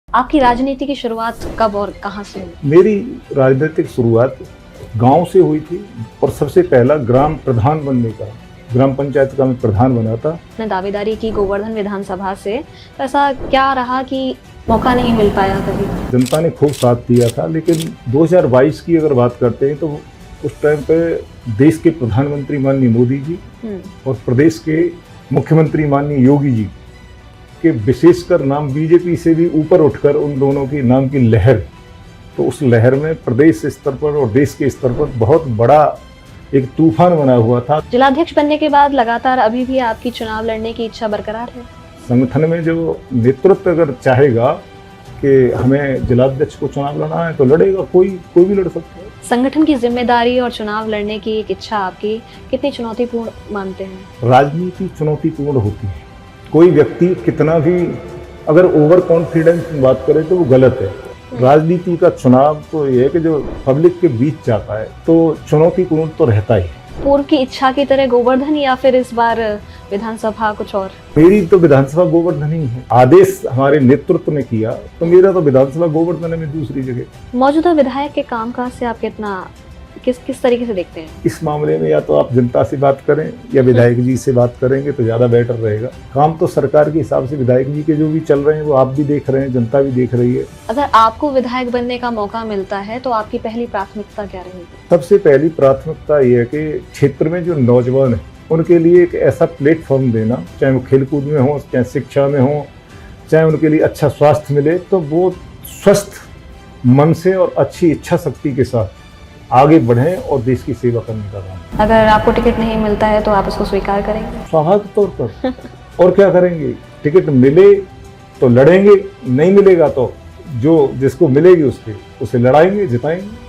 आपकी राजनीति की शुरुआत कब और कहाँ से हुई? मेरी राजनीतिक शुरुआत गांव से हुई थी और सबसे पहला ग्राम प्रधान बनने का, ग्राम पंचायत का मैं प्रधान बना था। ने दावेदारी की गोवर्धन विधानसभा से, तो ऐसा क्या रहा कि मौका नहीं मिल पाया कभी? जनता ने खूब साथ दिया था, लेकिन 2022 की अगर बात करते हैं तो उस टाइम पे देश के प्रधानमंत्री माननीय मोदी जी और प्रदेश के मुख्यमंत्री माननीय योगी जी के विशेषकर नाम बीजेपी से भी ऊपर उठकर उन दोनों की नाम की लहर, तो उस लहर में प्रदेश स्तर पर और देश के स्तर पर बहुत बड़ा एक तूफान बना हुआ था। जिलाध्यक्ष बनने के बाद लगातार अभी भी आपकी चुनाव लड़ने की इच्छा बरकरार है? संगठन में जो नेतृत्व अगर चाहेगा कि हमें जिलाध्यक्ष को चुनाव लड़ना है तो लड़ेगा, कोई भी लड़ सकता है। संगठन की जिम्मेदारी और चुनाव लड़ने की एक इच्छा आपकी कितनी चुनौतीपूर्ण मानते हैं? राजनीति चुनौतीपूर्ण होती है। कोई व्यक्ति कितना भी अगर ओवर कॉन्फिडेंस की बात करे तो वो गलत है। राजनीति का चुनाव तो ये है कि जो पब्लिक के बीच जाता है तो चुनौतीपूर्ण तो रहता ही। पूर्व की इच्छा की तरह गोवर्धन या फिर इस बार विधानसभा कुछ और? मेरी तो विधानसभा गोवर्धन ही है। आदेश हमारे नेतृत्व ने किया तो मेरा तो विधानसभा गोवर्धन में दूसरी जगह। मौजूदा विधायक के कामकाज से आप कितना किस तरीके से देखते हैं? इस मामले में या तो आप जनता से बात करें या विधायक जी से बात करेंगे तो ज्यादा बेटर रहेगा। काम तो सरकार के हिसाब से विधायक जी के जो भी चल रहे हैं वो आप भी देख रहे हैं, जनता भी देख रही है। अगर आपको विधायक बनने का मौका मिलता है तो आपकी पहली प्राथमिकता क्या रहेगी? सबसे पहली प्राथमिकता ये है कि क्षेत्र में जो नौजवान है उनके लिए एक ऐसा प्लेटफॉर्म देना, चाहे वो खेलकूद में हो, चाहे शिक्षा में हो, चाहे उनके लिए अच्छा स्वास्थ्य मिले, तो वो स्वस्थ मन से और अच्छी इच्छा शक्ति के साथ आगे बढ़ें और देश की सेवा करने का काम। अगर आपको टिकट नहीं मिलता है तो आप उसको स्वीकार करेंगे? स्वाभाविक तौर पर। और क्या करेंगे? टिकट मिले तो लड़ेंगे, नहीं मिलेगा तो जो जिसको मिलेगी उसे लड़ाएंगे, जिताएंगे।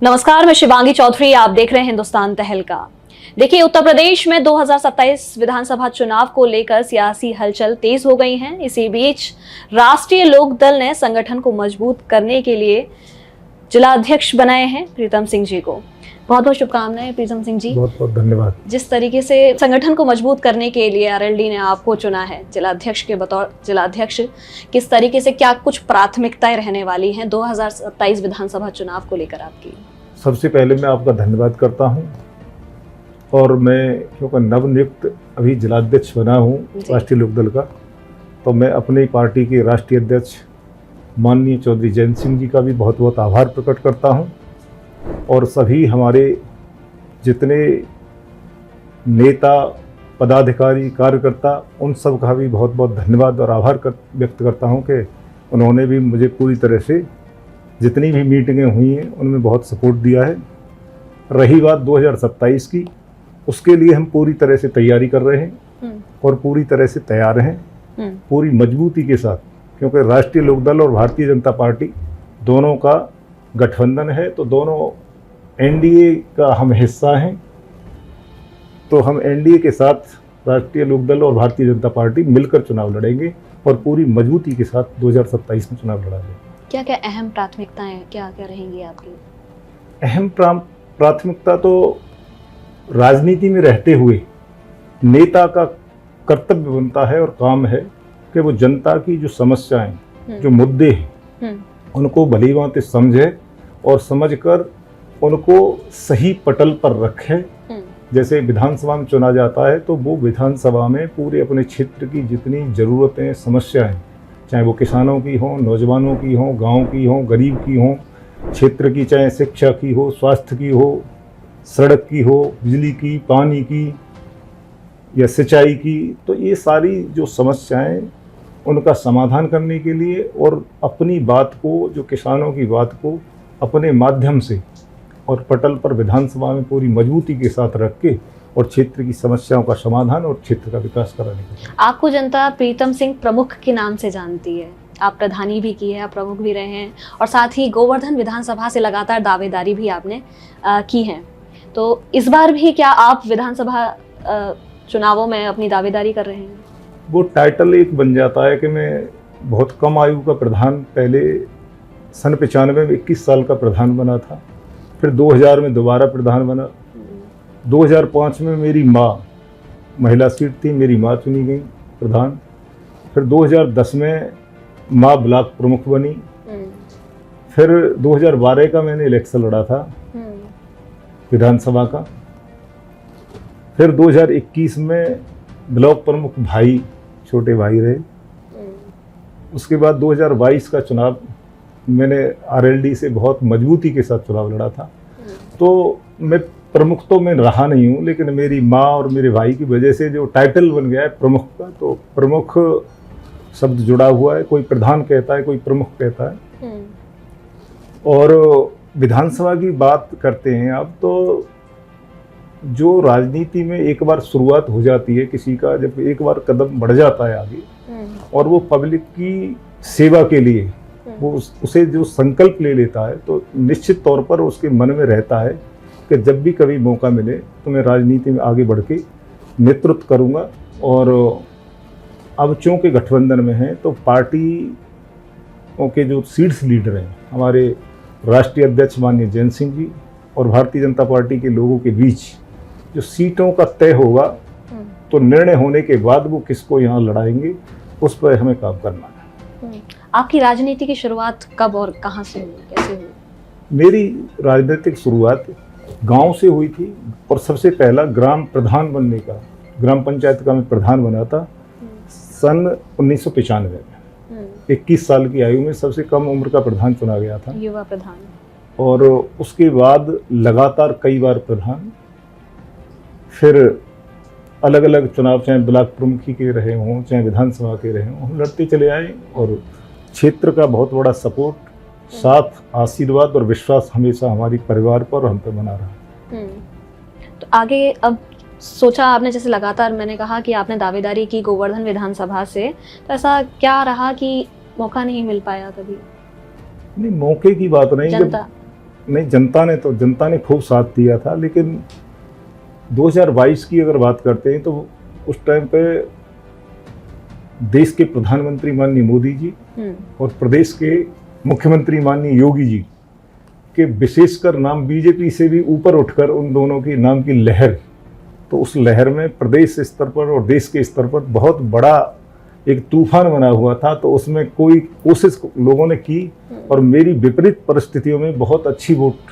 नमस्कार, मैं शिवांगी चौधरी, आप देख रहे हैं हिंदुस्तान तहलका। देखिए, उत्तर प्रदेश में 2027 विधानसभा चुनाव को लेकर सियासी हलचल तेज हो गई है। इसी बीच राष्ट्रीय लोक दल ने संगठन को मजबूत करने के लिए जिलाध्यक्ष बनाए हैं प्रीतम सिंह जी को। बहुत बहुत शुभकामनाएं प्रीतम सिंह जी। बहुत बहुत धन्यवाद। जिस तरीके से संगठन को मजबूत करने के लिए आरएलडी ने आपको चुना है जिलाध्यक्ष के बतौर जिलाध्यक्ष, किस तरीके से क्या कुछ प्राथमिकताएं रहने वाली हैं 2027 विधानसभा चुनाव को लेकर आपकी? सबसे पहले मैं आपका धन्यवाद करता हूं और मैं क्योंकि नवनियुक्त अभी जिलाध्यक्ष बना हूं राष्ट्रीय लोकदल का, तो मैं अपनी पार्टी के राष्ट्रीय अध्यक्ष माननीय चौधरी जयंत सिंह जी का भी बहुत बहुत आभार प्रकट करता हूं और सभी हमारे जितने नेता, पदाधिकारी, कार्यकर्ता, उन सब का भी बहुत बहुत धन्यवाद और आभार व्यक्त करता हूं कि उन्होंने भी मुझे पूरी तरह से जितनी भी मीटिंगें हुई हैं उनमें बहुत सपोर्ट दिया है। रही बात 2027 की, उसके लिए हम पूरी तरह से तैयारी कर रहे हैं और पूरी तरह से तैयार हैं, पूरी मजबूती के साथ, क्योंकि राष्ट्रीय लोकदल और भारतीय जनता पार्टी दोनों का गठबंधन है, तो दोनों एनडीए का हम हिस्सा हैं। तो हम एनडीए के साथ राष्ट्रीय लोकदल और भारतीय जनता पार्टी मिलकर चुनाव लड़ेंगे और पूरी मजबूती के साथ 2027 में चुनाव लड़ाएंगे। क्या क्या अहम प्राथमिकताएं क्या क्या रहेंगी आपकी? अहम प्राथमिकता तो राजनीति में रहते हुए नेता का कर्तव्य बनता है और काम है कि वो जनता की जो समस्याएं, जो मुद्दे हैं, उनको भली भांति समझे और समझकर उनको सही पटल पर रखे। जैसे विधानसभा में चुना जाता है तो वो विधानसभा में पूरे अपने क्षेत्र की जितनी ज़रूरतें, समस्याएं, चाहे वो किसानों की हों, नौजवानों की हों, गांव की हों, गरीब की हों, क्षेत्र की, चाहे शिक्षा की हो, स्वास्थ्य की हो, सड़क की हो, बिजली की, पानी की या सिंचाई की, तो ये सारी जो समस्याएं उनका समाधान करने के लिए और अपनी बात को, जो किसानों की बात को अपने माध्यम से और पटल पर विधानसभा में पूरी मजबूती के साथ रख के और क्षेत्र की समस्याओं का समाधान और क्षेत्र का विकास कराने के। आपको जनता प्रीतम सिंह प्रमुख के नाम से जानती है, आप प्रधानी भी की है, आप प्रमुख भी रहे हैं और साथ ही गोवर्धन विधानसभा से लगातार दावेदारी भी आपने की है। तो इस बार भी क्या आप विधानसभा चुनावों में अपनी दावेदारी कर रहे हैं? वो टाइटल एक बन जाता है कि मैं बहुत कम आयु का प्रधान, पहले सन 95 में 21 साल का प्रधान बना था, फिर 2000 में दोबारा प्रधान बना, 2005 में मेरी माँ, महिला सीट थी, मेरी माँ चुनी गई प्रधान, फिर 2010 में माँ ब्लॉक प्रमुख बनी। फिर 2012 का मैंने इलेक्शन लड़ा था विधानसभा का। फिर 2021 में ब्लॉक प्रमुख भाई, छोटे भाई रहे। उसके बाद 2022 का चुनाव मैंने आरएलडी से बहुत मजबूती के साथ चुनाव लड़ा था। तो मैं प्रमुख तो मैं रहा नहीं हूँ, लेकिन मेरी माँ और मेरे भाई की वजह से जो टाइटल बन गया है प्रमुख का, तो प्रमुख शब्द जुड़ा हुआ है। कोई प्रधान कहता है, कोई प्रमुख कहता है। और विधानसभा की बात करते हैं आप, तो जो राजनीति में एक बार शुरुआत हो जाती है किसी का, जब एक बार कदम बढ़ जाता है आगे और वो पब्लिक की सेवा के लिए वो उसे जो संकल्प ले लेता है, तो निश्चित तौर पर उसके मन में रहता है कि जब भी कभी मौका मिले तो मैं राजनीति में आगे बढ़ के नेतृत्व करूंगा। और अब चूँकि गठबंधन में है तो पार्टी के जो सीट्स लीडर हैं, हमारे राष्ट्रीय अध्यक्ष माननीय जयंत सिंह जी और भारतीय जनता पार्टी के लोगों के बीच जो सीटों का तय होगा, तो निर्णय होने के बाद वो किसको यहाँ लड़ाएंगे उस पर हमें काम करना है। आपकी राजनीति की शुरुआत कब और कहाँ से हुई, कैसे हुई? मेरी राजनीतिक शुरुआत गांव से हुई थी और सबसे पहला ग्राम प्रधान बनने का, ग्राम पंचायत का मैं प्रधान बना था सन 1995 में। 21 साल की आयु में सबसे कम उम्र का प्रधान चुना गया था, युवा प्रधान। और उसके बाद लगातार कई बार प्रधान, फिर अलग अलग चुनाव, चाहे ब्लॉक प्रमुखी के रहे हों चाहे विधानसभा के रहे हों, हम लड़ते चले आए। और क्षेत्र का बहुत बड़ा सपोर्ट, साथ, आशीर्वाद और विश्वास हमेशा हमारी परिवार पर और हम पे बना रहा। तो आगे अब सोचा आपने, जैसे लगातार मैंने कहा कि आपने दावेदारी की गोवर्धन विधानसभा से, तो ऐसा क्या रहा कि मौका नहीं मिल पाया कभी? नहीं, मौके की बात नहीं, जनता ने खूब साथ दिया था। लेकिन 2022 की अगर बात करते हैं तो उस टाइम पे देश के प्रधानमंत्री माननीय मोदी जी और प्रदेश के मुख्यमंत्री माननीय योगी जी के विशेषकर नाम बीजेपी से भी ऊपर उठकर उन दोनों की नाम की लहर, तो उस लहर में प्रदेश स्तर पर और देश के स्तर पर बहुत बड़ा एक तूफान बना हुआ था। तो उसमें कोई कोशिश लोगों ने की और मेरी विपरीत परिस्थितियों में बहुत अच्छी वोट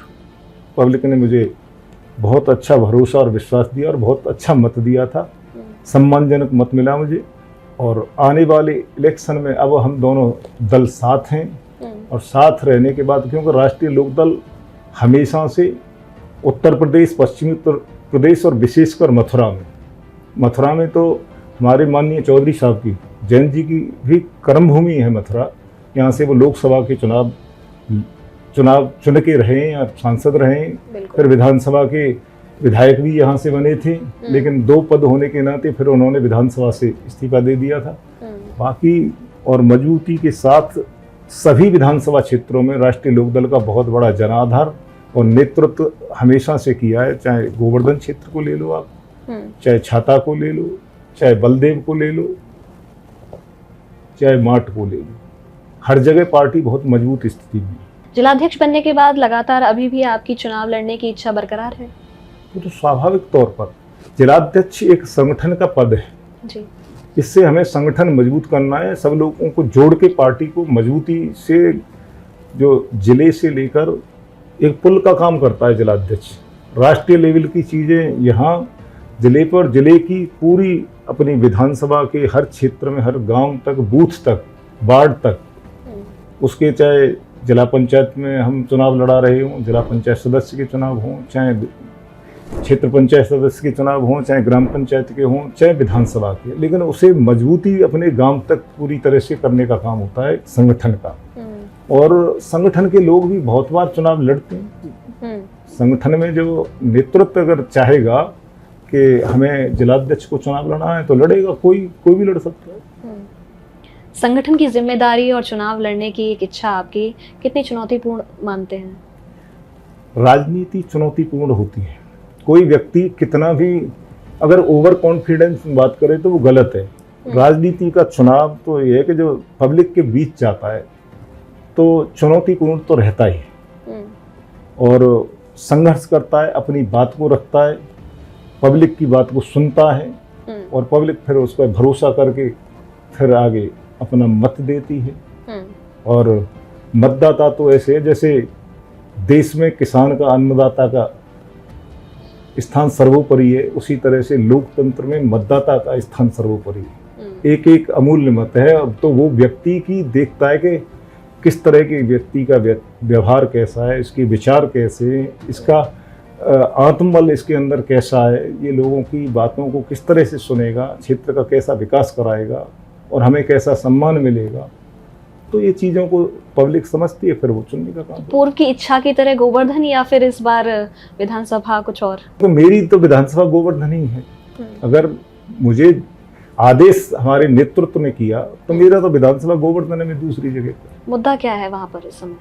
पब्लिक ने मुझे बहुत अच्छा भरोसा और विश्वास दिया और बहुत अच्छा मत दिया था, सम्मानजनक मत मिला मुझे। और आने वाले इलेक्शन में अब हम दोनों दल साथ हैं, और साथ रहने के बाद, क्योंकि राष्ट्रीय लोकदल हमेशा से उत्तर प्रदेश, पश्चिमी उत्तर प्रदेश और विशेषकर मथुरा में तो हमारे माननीय चौधरी साहब की, जैन जी की भी कर्मभूमि है मथुरा। यहाँ से वो लोकसभा के चुनाव चुन के रहे या सांसद रहे, फिर विधानसभा के विधायक भी यहाँ से बने थे। लेकिन 2 पद होने के नाते फिर उन्होंने विधानसभा से इस्तीफा दे दिया था। बाकी और मजबूती के साथ सभी विधानसभा क्षेत्रों में राष्ट्रीय लोकदल का बहुत बड़ा जनाधार और नेतृत्व हमेशा से किया है। चाहे गोवर्धन क्षेत्र को ले लो आप, चाहे छाता को ले लो, चाहे बलदेव को ले लो, चाहे माट को ले लो, हर जगह पार्टी बहुत मजबूत स्थिति में। जिलाध्यक्ष बनने के बाद लगातार अभी भी आपकी चुनाव लड़ने की इच्छा बरकरार है? तो स्वाभाविक तौर पर जिलाध्यक्ष एक संगठन का पद है जी। इससे हमें संगठन मजबूत करना है, सब लोगों को जोड़ के पार्टी को मजबूती से, जो जिले से लेकर एक पुल का काम करता है जिलाध्यक्ष। राष्ट्रीय लेवल की चीज़ें यहाँ जिले पर, जिले की पूरी अपनी विधानसभा के हर क्षेत्र में, हर गांव तक, बूथ तक, वार्ड तक, उसके चाहे जिला पंचायत में हम चुनाव लड़ा रहे हों, जिला पंचायत सदस्य के चुनाव हों, चाहे क्षेत्र पंचायत सदस्य के चुनाव हों, चाहे ग्राम पंचायत के हों, चाहे विधानसभा के, लेकिन उसे मजबूती अपने गांव तक पूरी तरह से करने का काम होता है संगठन का। और संगठन के लोग भी बहुत बार चुनाव लड़ते हैं। संगठन में जो नेतृत्व अगर चाहेगा कि हमें जिलाध्यक्ष को चुनाव लड़ना है तो लड़ेगा, कोई भी लड़ सकता है। संगठन की जिम्मेदारी और चुनाव लड़ने की एक इच्छा आपकी कितनी चुनौतीपूर्ण मानते हैं? राजनीति चुनौतीपूर्ण होती है। कोई व्यक्ति कितना भी अगर ओवर कॉन्फिडेंस बात करे तो वो गलत है। राजनीति का चुनाव तो ये है कि जो पब्लिक के बीच जाता है तो चुनौतीपूर्ण तो रहता ही है, और संघर्ष करता है, अपनी बात को रखता है, पब्लिक की बात को सुनता है, और पब्लिक फिर उस पर भरोसा करके फिर आगे अपना मत देती है। हम्म, और मतदाता तो ऐसे है जैसे देश में किसान का, अन्नदाता का स्थान सर्वोपरि है, उसी तरह से लोकतंत्र में मतदाता का स्थान सर्वोपरि है। एक एक अमूल्य मत है। अब तो वो व्यक्ति की देखता है कि किस तरह के व्यक्ति का व्यवहार कैसा है, इसके विचार कैसे हैं, इसका आत्मबल इसके अंदर कैसा है, ये लोगों की बातों को किस तरह से सुनेगा, क्षेत्र का कैसा विकास कराएगा और हमें कैसा सम्मान मिलेगा। तो ये चीज़ों को पब्लिक समझती है, फिर वो चुनने का काम। पूर्व की इच्छा की तरह गोवर्धन या फिर इस बार विधानसभा कुछ और? तो मेरी तो विधानसभा गोवर्धन ही है। अगर मुझे आदेश हमारे नेतृत्व ने किया तो मेरा तो विधानसभा गोवर्धन में दूसरी जगह पर। मुद्दा क्या है वहां पर इस समय?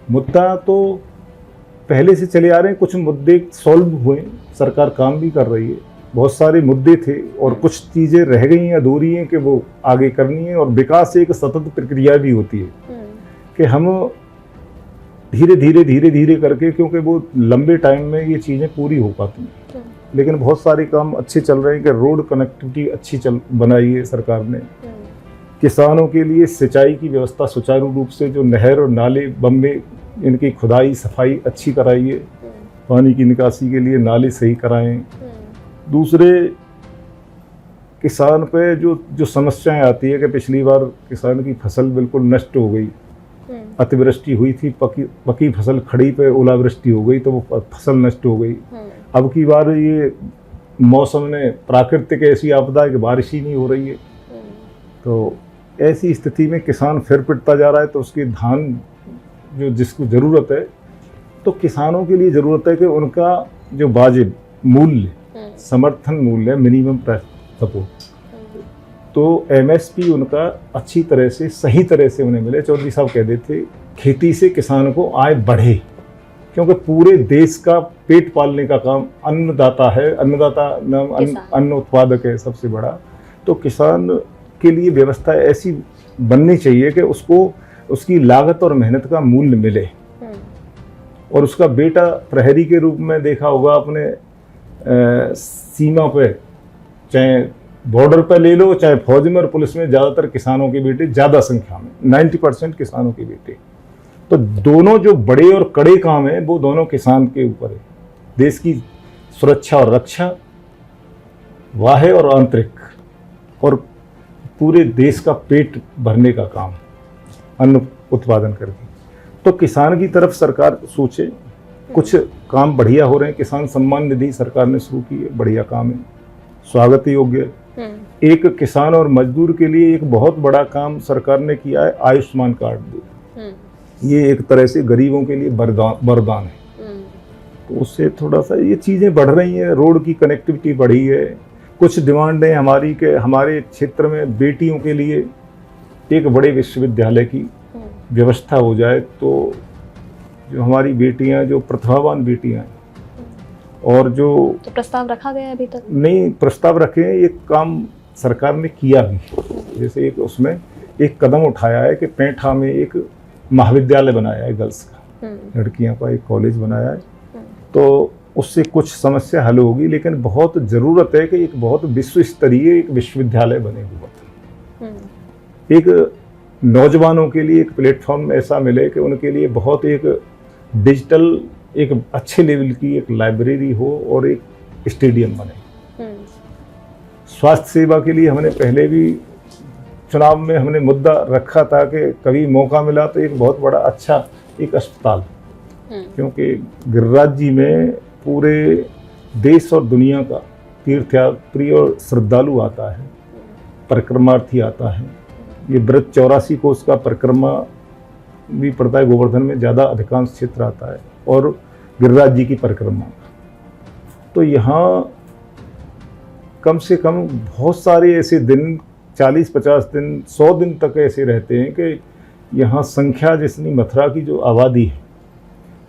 मुद्दा तो पहले से चले आ रहे हैं, कुछ मुद्दे सॉल्व हुए, सरकार काम भी कर रही है। बहुत सारे मुद्दे थे और कुछ चीज़ें रह गई हैं, अधूरी हैं कि वो आगे करनी है। और विकास एक सतत प्रक्रिया भी होती है कि हम धीरे धीरे करके, क्योंकि वो लंबे टाइम में ये चीज़ें पूरी हो पाती हैं। लेकिन बहुत सारे काम अच्छे चल रहे हैं कि रोड कनेक्टिविटी अच्छी बनाई है सरकार ने। किसानों के लिए सिंचाई की व्यवस्था सुचारू रूप से, जो नहर और नाले बम्बे, इनकी खुदाई सफाई अच्छी कराई है। पानी की निकासी के लिए नाले सही कराएं। दूसरे, किसान पे जो समस्याएं आती है कि पिछली बार किसान की फसल बिल्कुल नष्ट हो गई, अतिवृष्टि हुई थी, पकी फसल खड़ी पे ओलावृष्टि हो गई तो वो फसल नष्ट हो गई। अब की बार ये मौसम ने, प्राकृतिक ऐसी आपदा है कि बारिश ही नहीं हो रही है। तो ऐसी स्थिति में किसान फिर पिटता जा रहा है। तो उसकी धान जो जिसको ज़रूरत है, तो किसानों के लिए ज़रूरत है कि उनका जो वाजिब मूल्य, समर्थन मूल्य, मिनिमम प्राइस सपोर्ट, तो एमएसपी उनका अच्छी तरह से, सही तरह से उन्हें मिले। चौधरी साहब कहते थे खेती से किसान को आय बढ़े, क्योंकि पूरे देश का पेट पालने का काम अन्नदाता है। अन्नदाता नाम अन्न उत्पादक है सबसे बड़ा। तो किसान के लिए व्यवस्था ऐसी बननी चाहिए कि उसको उसकी लागत और मेहनत का मूल्य मिले। और उसका बेटा प्रहरी के रूप में देखा होगा अपने सीमा पे, चाहे बॉर्डर पे ले लो, चाहे फौज में और पुलिस में, ज़्यादातर किसानों के बेटे, ज़्यादा संख्या में 90% किसानों के बेटे। तो दोनों जो बड़े और कड़े काम हैं वो दोनों किसान के ऊपर है। देश की सुरक्षा और रक्षा, बाह्य और आंतरिक, और पूरे देश का पेट भरने का काम अन्न उत्पादन करके। तो किसान की तरफ सरकार सोचे। कुछ काम बढ़िया हो रहे हैं। किसान सम्मान निधि सरकार ने शुरू की है, बढ़िया काम है, स्वागत योग्य। एक किसान और मजदूर के लिए एक बहुत बड़ा काम सरकार ने किया है, आयुष्मान कार्ड। ये एक तरह से गरीबों के लिए वरदान है। तो उससे थोड़ा सा ये चीज़ें बढ़ रही हैं। रोड की कनेक्टिविटी बढ़ी है। कुछ डिमांडें हमारी के हमारे क्षेत्र में बेटियों के लिए एक बड़े विश्वविद्यालय की व्यवस्था हो जाए, तो जो हमारी बेटियां, जो प्रतिभावान बेटियां और जो, तो प्रस्ताव रखा गया अभी तक? नहीं, प्रस्ताव रखे हैं। ये काम सरकार ने किया भी। जैसे एक उसमें एक कदम उठाया है कि पैंठा में एक महाविद्यालय बनाया है गर्ल्स का, लड़कियों का एक कॉलेज बनाया है। तो उससे कुछ समस्या हल होगी, लेकिन बहुत ज़रूरत है कि एक बहुत विश्व स्तरीय एक विश्वविद्यालय बने हुआ। एक नौजवानों के लिए एक प्लेटफॉर्म ऐसा मिले कि उनके लिए बहुत एक डिजिटल, एक अच्छे लेवल की एक लाइब्रेरी हो और एक स्टेडियम बने। स्वास्थ्य सेवा के लिए हमने पहले भी चुनाव में हमने मुद्दा रखा था कि कभी मौका मिला तो एक बहुत बड़ा अच्छा एक अस्पताल, क्योंकि गिरिराज जी में पूरे देश और दुनिया का तीर्थयात्री और श्रद्धालु आता है, परिक्रमार्थी आता है। ये व्रत 84 कोस का परिक्रमा भी पड़ता है गोवर्धन में, ज़्यादा अधिकांश क्षेत्र आता है, और गिरिराज जी की परिक्रमा। तो यहाँ कम से कम बहुत सारे ऐसे दिन, 40-50 दिन, 100 दिन तक ऐसे रहते हैं कि यहाँ संख्या जितनी मथुरा की जो आबादी है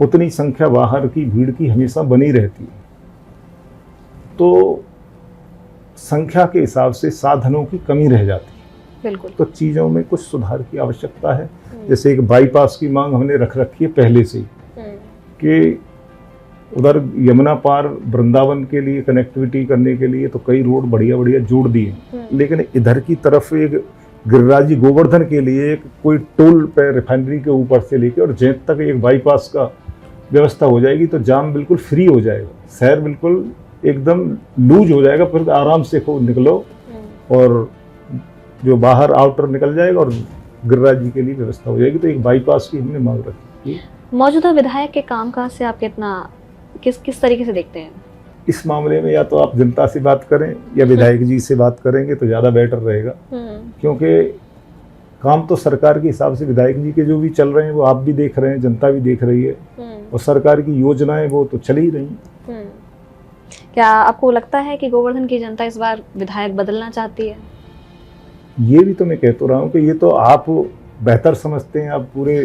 उतनी संख्या बाहर की भीड़ की हमेशा बनी रहती है। तो संख्या के हिसाब से साधनों की कमी रह जाती है। बिल्कुल। तो चीज़ों में कुछ सुधार की आवश्यकता है। जैसे एक बाईपास की मांग हमने रख रखी है पहले से ही, कि उधर यमुना पार वृंदावन के लिए कनेक्टिविटी करने के लिए तो कई रोड बढ़िया बढ़िया जोड़ दिए, लेकिन इधर की तरफ एक गिरिराजी गोवर्धन के लिए एक कोई टोल पे रिफाइनरी के ऊपर से लेके और जेट तक एक बाईपास का व्यवस्था हो जाएगी तो जाम बिल्कुल फ्री हो जाएगा, शहर बिल्कुल एकदम लूज हो जाएगा, फिर आराम से खूब निकलो और जो बाहर आउटर निकल जाएगा और गिरिराज जी के लिए व्यवस्था हो जाएगी। तो एक बाईपास की हमने मांग रखी है। मौजूदा विधायक के कामकाज से आप कितना किस तरीके से देखते हैं? इस मामले में या तो आप जनता से बात करें या विधायक जी से बात करेंगे तो ज़्यादा बेटर रहेगा, क्योंकि काम तो सरकार के हिसाब से विधायक जी के जो भी चल रहे हैं वो आप भी देख रहे हैं, जनता भी देख रही है, और सरकार की योजनाएं वो तो चल ही रही हैं। क्या आपको लगता है कि गोवर्धन की जनता इस बार विधायक बदलना चाहती है? ये भी तो मैं कह तो रहा हूँ कि ये तो आप बेहतर समझते हैं, आप पूरे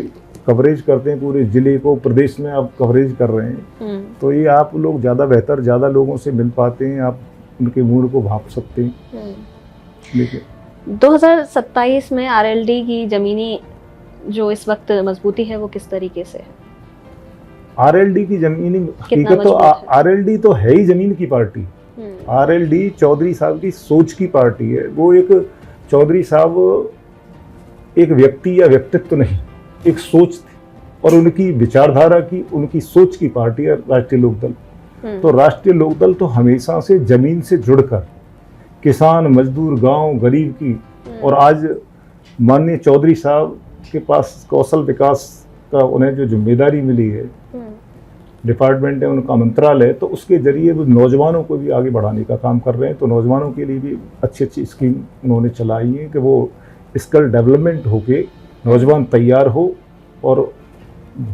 कवरेज करते हैं, पूरे जिले को प्रदेश में आप कवरेज कर रहे हैं, तो ये आप लोग ज़्यादा बेहतर, ज़्यादा लोगों से मिल पाते हैं, आप उनके मूड को भाप सकते हैं। लेकिन 2027 में आरएलडी की जमीनी जो इस वक्त मजबूती है वो किस तरीके से है? आरएलडी की जमीनी हकीकत तो आरएलडी तो है ही जमीन की पार्टी। आरएलडी चौधरी साहब की सोच की पार्टी है। वो एक चौधरी साहब एक व्यक्ति या व्यक्तित्व नहीं, एक सोच थी और उनकी विचारधारा की, उनकी सोच की पार्टी है राष्ट्रीय लोकदल। तो राष्ट्रीय लोकदल तो हमेशा से जमीन से जुड़कर किसान, मजदूर, गांव, गरीब की, और आज माननीय चौधरी साहब के पास कौशल विकास का उन्हें जो जिम्मेदारी मिली है, डिपार्टमेंट है उनका मंत्रालय, तो उसके जरिए वो नौजवानों को भी आगे बढ़ाने का काम कर रहे हैं। तो नौजवानों के लिए भी अच्छी अच्छी स्कीम उन्होंने चलाई है कि वो स्किल डेवलपमेंट होके नौजवान तैयार हो और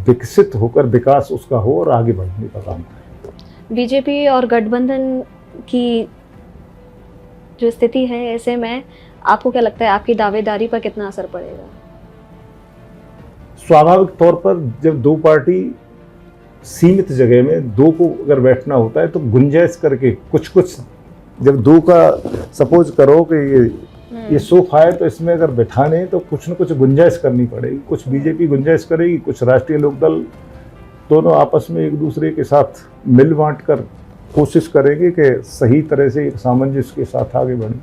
विकसित होकर विकास उसका हो और आगे बढ़ने का काम करे। बीजेपी और गठबंधन की जो स्थिति है, ऐसे में आपको क्या लगता है आपकी दावेदारी पर कितना असर पड़ेगा? स्वाभाविक तौर पर जब दो पार्टी सीमित जगह में दो को अगर बैठना होता है तो गुंजाइश करके कुछ जब दो का सपोज करो कि ये सोफा है तो इसमें अगर बैठाने तो कुछ न कुछ गुंजाइश करनी पड़ेगी। कुछ बीजेपी गुंजाइश करेगी, कुछ राष्ट्रीय लोकदल, दोनों आपस में एक दूसरे के साथ मिल बांट कर कोशिश करेंगे कि सही तरह से एक सामंजस्य के साथ आगे बढ़ें।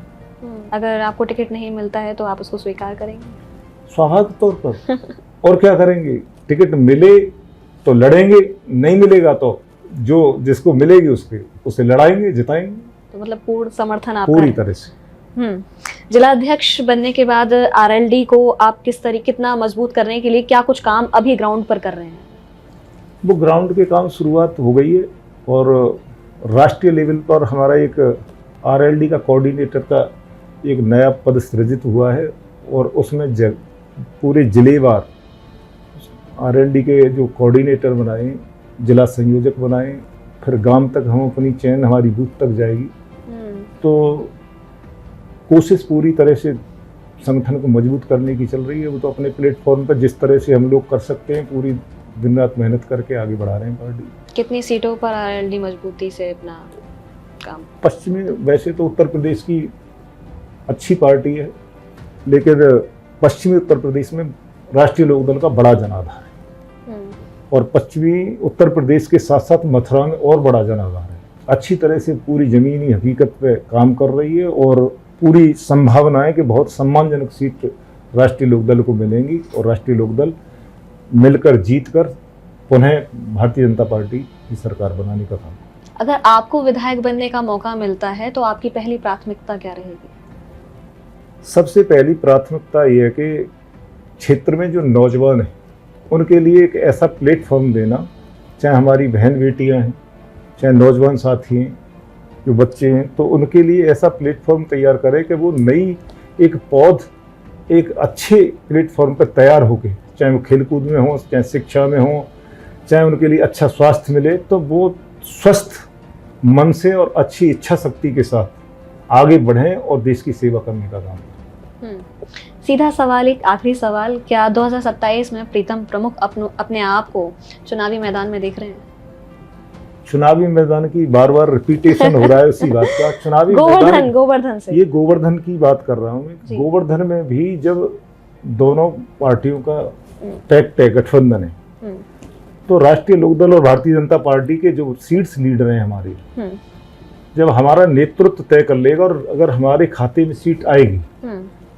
अगर आपको टिकट नहीं मिलता है तो आप उसको स्वीकार करेंगे? स्वाभाविक तौर पर और क्या करेंगे, टिकट मिले तो लड़ेंगे, नहीं मिलेगा तो जो जिसको मिलेगी उसे लड़ाएंगे, जिताएंगे। तो मतलब पूर्ण समर्थन आपका पूरी तरह से। जिलाध्यक्ष बनने के बाद आरएलडी को आप कितना मजबूत करने के लिए क्या कुछ काम अभी ग्राउंड पर कर रहे हैं? वो ग्राउंड के काम शुरुआत हो गई है और राष्ट्रीय लेवल पर हमारा एक आरएलडी का कोऑर्डिनेटर का एक नया पद सृजित हुआ है और उसमें पूरे जिलेवार आरएलडी के जो कोऑर्डिनेटर बनाए, जिला संयोजक बनाए, फिर गांव तक हम अपनी चैन हमारी बूथ तक जाएगी। तो कोशिश पूरी तरह से संगठन को मजबूत करने की चल रही है। वो तो अपने प्लेटफॉर्म पर जिस तरह से हम लोग कर सकते हैं पूरी दिन रात मेहनत करके आगे बढ़ा रहे हैं पार्टी। कितनी सीटों पर आरएलडी मजबूती से अपना काम? पश्चिमी, वैसे तो उत्तर प्रदेश की अच्छी पार्टी है, लेकिन पश्चिमी उत्तर प्रदेश में राष्ट्रीय लोकदल का बड़ा जनाधार है और पश्चिमी उत्तर प्रदेश के साथ साथ मथुरा में और बड़ा जनाधार है। अच्छी तरह से पूरी जमीनी हकीकत पे काम कर रही है और पूरी संभावना है कि बहुत सम्मानजनक सीट राष्ट्रीय लोकदल को मिलेंगी और राष्ट्रीय लोकदल मिलकर जीतकर पुनः भारतीय जनता पार्टी की सरकार बनाने का काम। अगर आपको विधायक बनने का मौका मिलता है तो आपकी पहली प्राथमिकता क्या रहेगी? सबसे पहली प्राथमिकता ये है कि क्षेत्र में जो नौजवान हैं उनके लिए एक ऐसा प्लेटफॉर्म देना, चाहे हमारी बहन बेटियां हैं, चाहे नौजवान साथी हैं, जो बच्चे हैं, तो उनके लिए ऐसा प्लेटफॉर्म तैयार करें कि वो नई एक पौध एक अच्छे प्लेटफॉर्म पर तैयार होके, चाहे वो खेलकूद में हो, चाहे शिक्षा में हो, चाहे उनके लिए अच्छा स्वास्थ्य मिले, तो वो स्वस्थ मन से और अच्छी इच्छा शक्ति के साथ आगे बढ़ें और देश की सेवा करने का काम करें। सीधा सवाल, एक आखिरी सवाल, क्या 2027 में प्रीतम प्रमुख अपने आप को चुनावी मैदान में देख रहे हैं? चुनावी मैदान की बार बार रिपीटेशन हो रहा है उसी बात का। चुनावी गोवर्धन से ये गोवर्धन की बात कर रहा हूँ मैं। गोवर्धन में भी जब दोनों पार्टियों का पैक्ट है, गठबंधन है, तो राष्ट्रीय लोकदल और भारतीय जनता पार्टी के जो सीट्स लीडर हैं हमारे, जब हमारा नेतृत्व तय कर लेगा और अगर हमारे खाते में सीट आएगी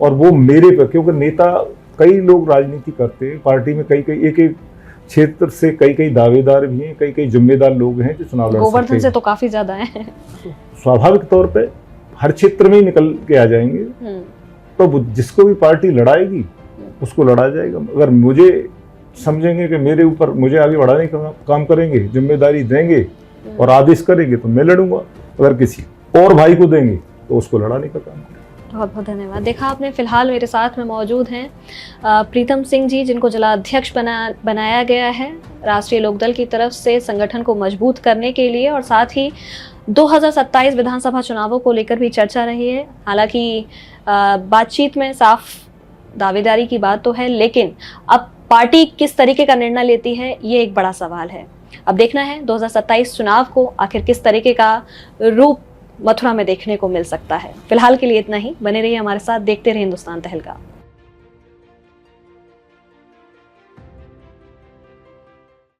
और वो मेरे पर, क्योंकि नेता कई लोग राजनीति करते हैं पार्टी में, कई एक एक क्षेत्र से कई दावेदार भी हैं, कई जिम्मेदार लोग हैं जो चुनाव लड़ सकते हैं। गोवर्धन से तो काफी ज्यादा है। स्वाभाविक तौर पे हर क्षेत्र में ही निकल के आ जाएंगे, तो जिसको भी पार्टी लड़ाएगी उसको लड़ा जाएगा। अगर मुझे समझेंगे कि मेरे ऊपर मुझे आगे बढ़ाने का काम करेंगे, जिम्मेदारी देंगे और आदेश करेंगे तो मैं लड़ूंगा, अगर किसी और भाई को देंगे तो उसको लड़ाने का काम करेंगे। बहुत बहुत धन्यवाद। देखा आपने, फिलहाल मेरे साथ में मौजूद हैं प्रीतम सिंह जी, जिनको जिला अध्यक्ष बनाया गया है राष्ट्रीय लोकदल की तरफ से संगठन को मजबूत करने के लिए, और साथ ही 2027 विधानसभा चुनावों को लेकर भी चर्चा रही है। हालांकि बातचीत में साफ दावेदारी की बात तो है, लेकिन अब पार्टी किस तरीके का निर्णय लेती है ये एक बड़ा सवाल है। अब देखना है 2027 चुनाव को आखिर किस तरीके का रूप मथुरा में देखने को मिल सकता है। फिलहाल के लिए इतना ही। बने रहिए हमारे साथ, देखते रहिए हिंदुस्तान तहलका।